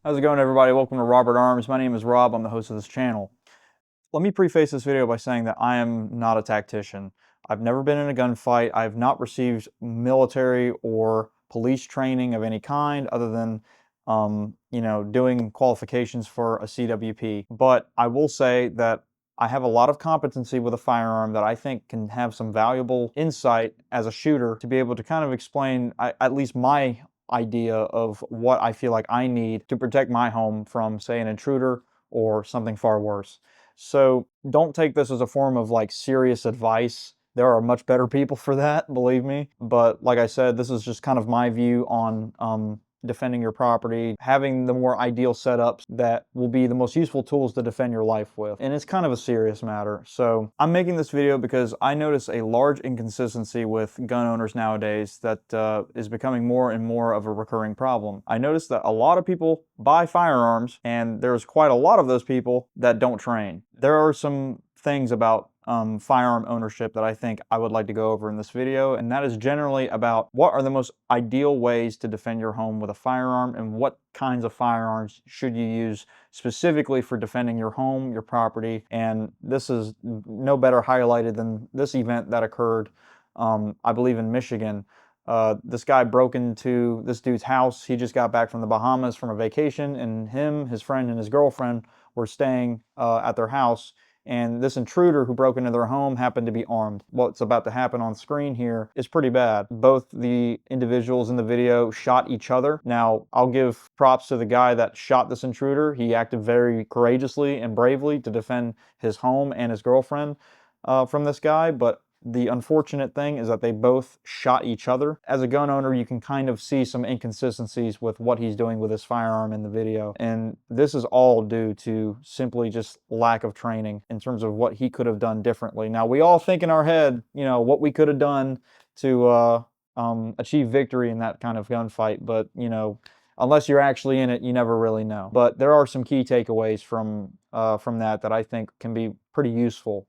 How's it going, everybody? Welcome to Robert Arms. My name is Rob. I'm the host of this channel. Let me preface this video by saying that I am not a tactician. I've never been in a gunfight. I have not received military or police training of any kind other than, doing qualifications for a CWP. But I will say that I have a lot of competency with a firearm that I think can have some valuable insight as a shooter to be able to kind of explain at least my idea of what I feel like I need to protect my home from, say, an intruder or something far worse. So don't take this as a form of like serious advice. There are much better people for that, believe me. But like I said, this is just kind of my view on defending your property, having the more ideal setups that will be the most useful tools to defend your life with. And it's kind of a serious matter. So I'm making this video because I notice a large inconsistency with gun owners nowadays that is becoming more and more of a recurring problem. I notice that a lot of people buy firearms, and there's quite a lot of those people that don't train. There are some things about firearm ownership that I think I would like to go over in this video, and that is generally about what are the most ideal ways to defend your home with a firearm and what kinds of firearms should you use specifically for defending your home, your property. And this is no better highlighted than this event that occurred, I believe in Michigan. This guy broke into this dude's house. He just got back from the Bahamas from a vacation, and him, his friend, and his girlfriend were staying at their house. And this intruder who broke into their home happened to be armed. What's about to happen on screen here is pretty bad. Both the individuals in the video shot each other. Now, I'll give props to the guy that shot this intruder. He acted very courageously and bravely to defend his home and his girlfriend from this guy, but the unfortunate thing is that they both shot each other. As a gun owner, you can kind of see some inconsistencies with what he's doing with his firearm in the video. And this is all due to simply just lack of training in terms of what he could have done differently. Now, we all think in our head, what we could have done to achieve victory in that kind of gunfight. But, unless you're actually in it, you never really know. But there are some key takeaways from that I think can be pretty useful.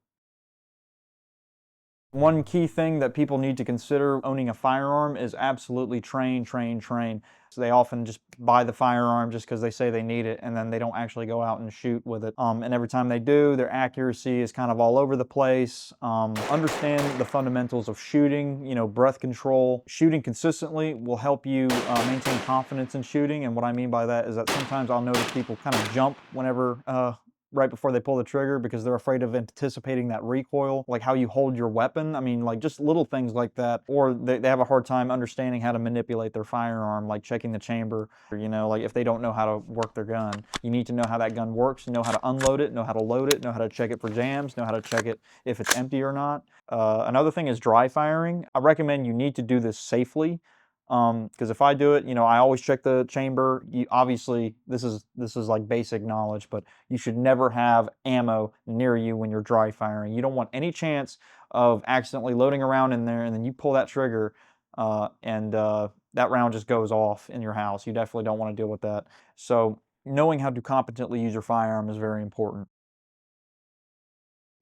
One key thing that people need to consider owning a firearm is absolutely train, train, train. So they often just buy the firearm just because they say they need it, and then they don't actually go out and shoot with it. And every time they do, their accuracy is kind of all over the place. Understand the fundamentals of shooting, breath control. Shooting consistently will help you maintain confidence in shooting, and what I mean by that is that sometimes I'll notice people kind of jump whenever right before they pull the trigger because they're afraid of anticipating that recoil, like how you hold your weapon. I mean, like just little things like that. Or they have a hard time understanding how to manipulate their firearm, like checking the chamber, or, like if they don't know how to work their gun. You need to know how that gun works, know how to unload it, know how to load it, know how to check it for jams, know how to check it if it's empty or not. Another thing is dry firing. I recommend you need to do this safely. Because if I do it, I always check the chamber. Obviously, this is like basic knowledge, but you should never have ammo near you when you're dry firing. You don't want any chance of accidentally loading a round in there, and then you pull that trigger, and that round just goes off in your house. You definitely don't want to deal with that. So knowing how to competently use your firearm is very important.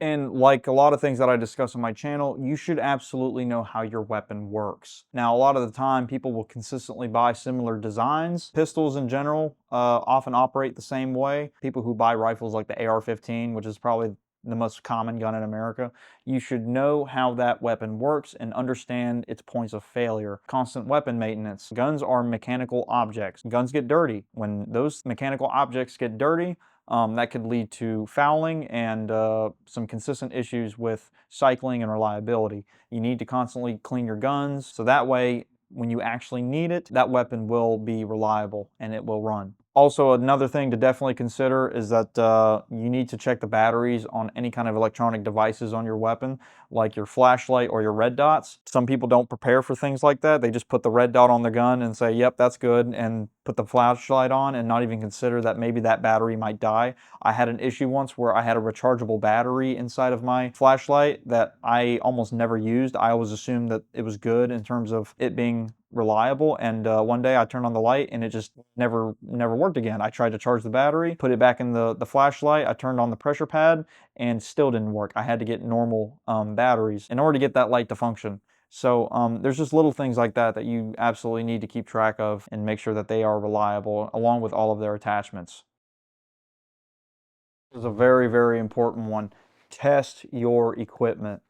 And like a lot of things that I discuss on my channel, you should absolutely know how your weapon works. Now, a lot of the time, people will consistently buy similar designs. Pistols in general often operate the same way. People who buy rifles like the AR-15, which is probably the most common gun in America, you should know how that weapon works and understand its points of failure. Constant weapon maintenance. Guns are mechanical objects. Guns get dirty. When those mechanical objects get dirty, that could lead to fouling and some consistent issues with cycling and reliability. You need to constantly clean your guns so that way when you actually need it, that weapon will be reliable and it will run. Also, another thing to definitely consider is that you need to check the batteries on any kind of electronic devices on your weapon, like your flashlight or your red dots. Some people don't prepare for things like that. They just put the red dot on the gun and say, yep, that's good, and put the flashlight on and not even consider that maybe that battery might die. I had an issue once where I had a rechargeable battery inside of my flashlight that I almost never used. I always assumed that it was good in terms of it being reliable, and one day I turned on the light and it just never worked again. I tried to charge the battery, put it back in the flashlight, I turned on the pressure pad, and still didn't work. I had to get normal batteries in order to get that light to function. So there's just little things like that that you absolutely need to keep track of and make sure that they are reliable along with all of their attachments. This is a very, very important one. Test your equipment.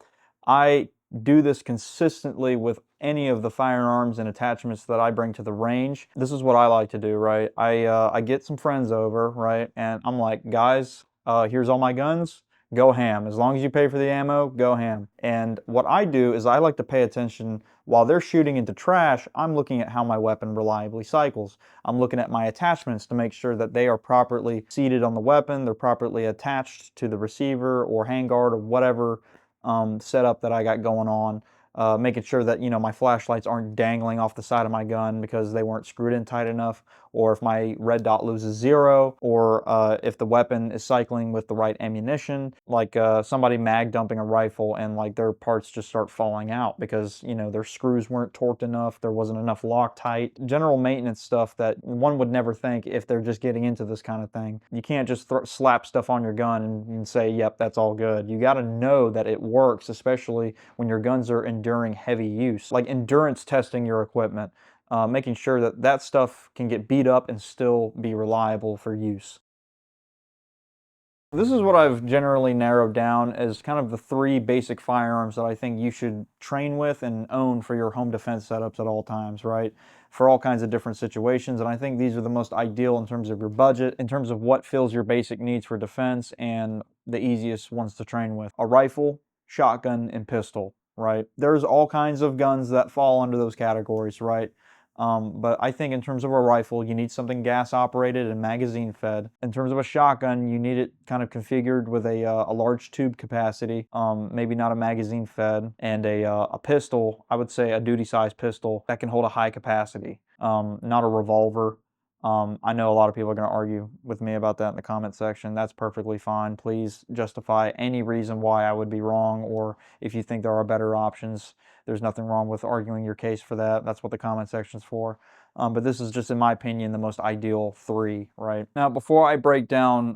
I do this consistently with any of the firearms and attachments that I bring to the range. This is what I like to do, right? I get some friends over, right? And I'm like, guys, here's all my guns. Go ham. As long as you pay for the ammo, go ham. And what I do is I like to pay attention while they're shooting into trash. I'm looking at how my weapon reliably cycles. I'm looking at my attachments to make sure that they are properly seated on the weapon, they're properly attached to the receiver or handguard or whatever setup that I got going on. Making sure that, you know, my flashlights aren't dangling off the side of my gun because they weren't screwed in tight enough, or if my red dot loses 0, or if the weapon is cycling with the right ammunition, like somebody mag dumping a rifle and like their parts just start falling out because, you know, their screws weren't torqued enough, there wasn't enough Loctite. General maintenance stuff that one would never think if they're just getting into this kind of thing. You can't just slap stuff on your gun and say, yep, that's all good. You got to know that it works, especially when your guns are enduring heavy use. Like endurance testing your equipment, making sure that that stuff can get beat up and still be reliable for use. This is what I've generally narrowed down as kind of the 3 basic firearms that I think you should train with and own for your home defense setups at all times, right? For all kinds of different situations. And I think these are the most ideal in terms of your budget, in terms of what fills your basic needs for defense, and the easiest ones to train with. A rifle, shotgun, and pistol, right? There's all kinds of guns that fall under those categories, right? But I think in terms of a rifle, you need something gas operated and magazine fed. In terms of a shotgun, you need it kind of configured with a large tube capacity, maybe not a magazine fed, and a pistol, I would say a duty size pistol that can hold a high capacity, not a revolver. I know a lot of people are going to argue with me about that in the comment section. That's perfectly fine. Please justify any reason why I would be wrong, or if you think there are better options. There's nothing wrong with arguing your case for that. That's what the comment section's for. But this is just, in my opinion, the most ideal 3, right? Now, before I break down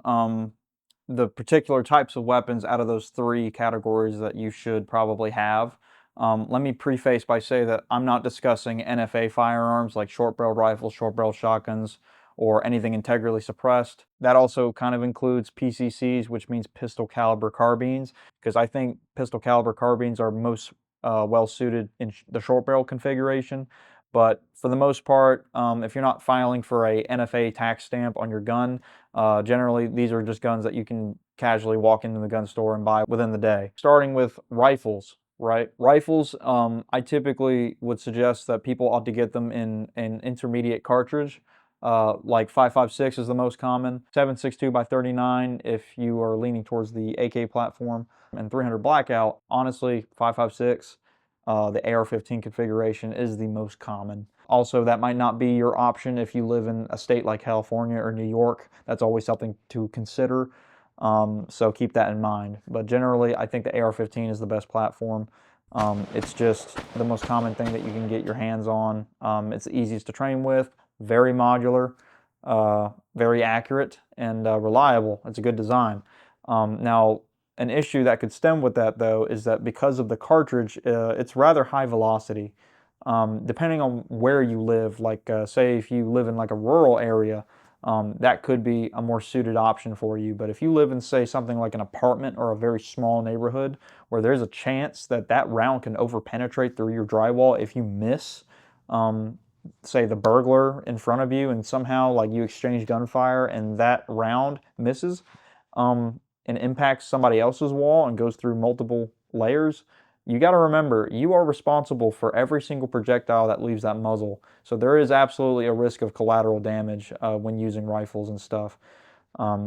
the particular types of weapons out of those 3 categories that you should probably have, let me preface by saying that I'm not discussing NFA firearms like short-barreled rifles, short-barreled shotguns, or anything integrally suppressed. That also kind of includes PCCs, which means pistol caliber carbines, because I think pistol caliber carbines are most well suited in the short barrel configuration. But for the most part, if you're not filing for a NFA tax stamp on your gun, generally these are just guns that you can casually walk into the gun store and buy within the day. Starting with rifles, right? Rifles, I typically would suggest that people ought to get them in an intermediate cartridge. Like 5.56 is the most common, 7.62 by 39 if you are leaning towards the AK platform, and 300 blackout. Honestly, 5.56, the AR-15 configuration is the most common. Also, that might not be your option if you live in a state like California or New York. That's always something to consider. So keep that in mind. But generally, I think the AR-15 is the best platform. It's just the most common thing that you can get your hands on. It's the easiest to train with, very modular, very accurate, and reliable. It's a good design. Now, an issue that could stem with that, though, is that because of the cartridge, it's rather high velocity. Depending on where you live, like say if you live in like a rural area, that could be a more suited option for you. But if you live in, say, something like an apartment or a very small neighborhood where there's a chance that that round can overpenetrate through your drywall if you miss, say, the burglar in front of you, and somehow like you exchange gunfire and that round misses, and impacts somebody else's wall and goes through multiple layers, you got to remember, you are responsible for every single projectile that leaves that muzzle. So there is absolutely a risk of collateral damage when using rifles and stuff.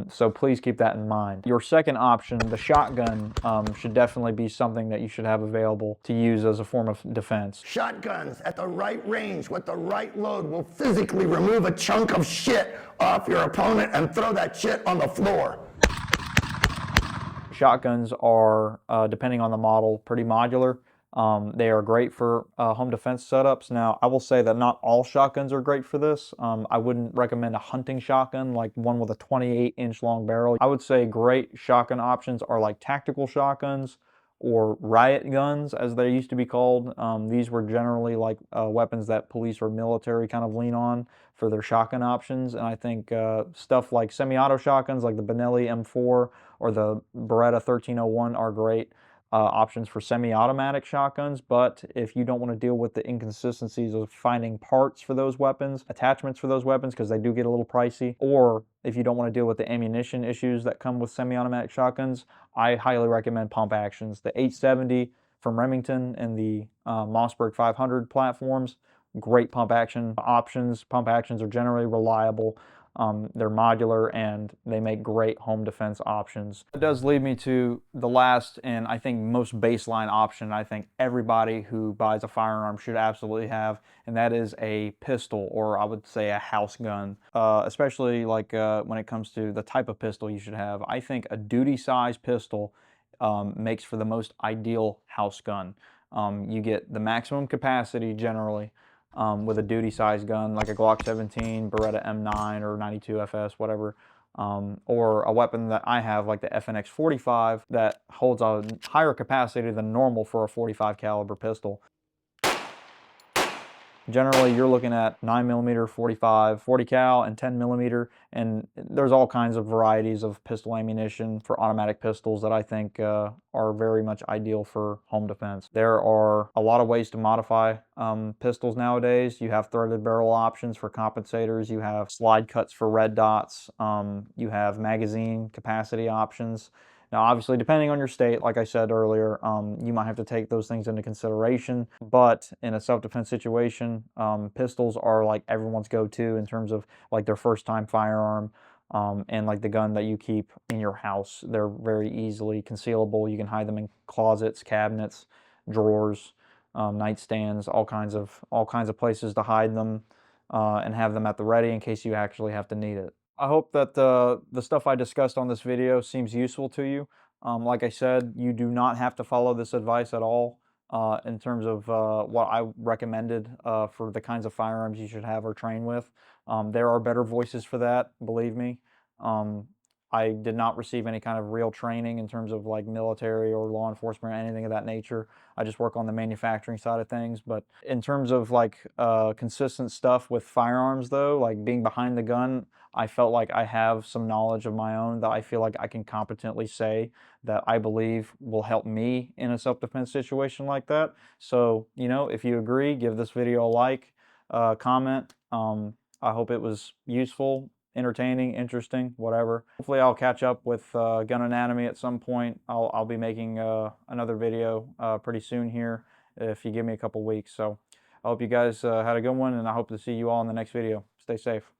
So please keep that in mind. Your second option, the shotgun, should definitely be something that you should have available to use as a form of defense. Shotguns at the right range with the right load will physically remove a chunk of shit off your opponent and throw that shit on the floor. Shotguns are, depending on the model, pretty modular. They are great for home defense setups. Now, I will say that not all shotguns are great for this. I wouldn't recommend a hunting shotgun, like one with a 28-inch long barrel. I would say great shotgun options are like tactical shotguns or riot guns, as they used to be called. These were generally like weapons that police or military kind of lean on for their shotgun options. And I think stuff like semi-auto shotguns like the Benelli M4 or the Beretta 1301 are great options for semi-automatic shotguns. But if you don't want to deal with the inconsistencies of finding parts for those weapons, attachments for those weapons, because they do get a little pricey, or if you don't want to deal with the ammunition issues that come with semi-automatic shotguns, I highly recommend pump actions. The 870 from Remington and the Mossberg 500 platforms, great pump action options. Pump actions are generally reliable. They're modular and they make great home defense options. It does lead me to the last and I think most baseline option I think everybody who buys a firearm should absolutely have, and that is a pistol, or I would say a house gun. Especially like when it comes to the type of pistol you should have. I think a duty size pistol makes for the most ideal house gun. You get the maximum capacity generally with a duty size gun like a Glock 17, Beretta M9, or 92 FS, whatever. Or a weapon that I have like the FNX 45 that holds a higher capacity than normal for a 45 caliber pistol. Generally, you're looking at 9mm, 45, 40 cal, and 10mm, and there's all kinds of varieties of pistol ammunition for automatic pistols that I think are very much ideal for home defense. There are a lot of ways to modify pistols nowadays. You have threaded barrel options for compensators, you have slide cuts for red dots, you have magazine capacity options. Now, obviously, depending on your state, like I said earlier, you might have to take those things into consideration. But in a self-defense situation, pistols are like everyone's go-to in terms of like their first-time firearm, and like the gun that you keep in your house. They're very easily concealable. You can hide them in closets, cabinets, drawers, nightstands, all kinds of places to hide them, and have them at the ready in case you actually have to need it. I hope that the stuff I discussed on this video seems useful to you. Like I said, you do not have to follow this advice at all in terms of what I recommended for the kinds of firearms you should have or train with. There are better voices for that, believe me. Um, I did not receive any kind of real training in terms of like military or law enforcement or anything of that nature. I just work on the manufacturing side of things. But in terms of like consistent stuff with firearms though, like being behind the gun, I felt like I have some knowledge of my own that I feel like I can competently say that I believe will help me in a self-defense situation like that. So, you know, if you agree, give this video a like, comment. I hope it was useful, entertaining, interesting, whatever. Hopefully I'll catch up with gun anatomy at some point. I'll be making another video pretty soon here if you give me a couple weeks. So I hope you guys had a good one, and I hope to see you all in the next video. Stay safe.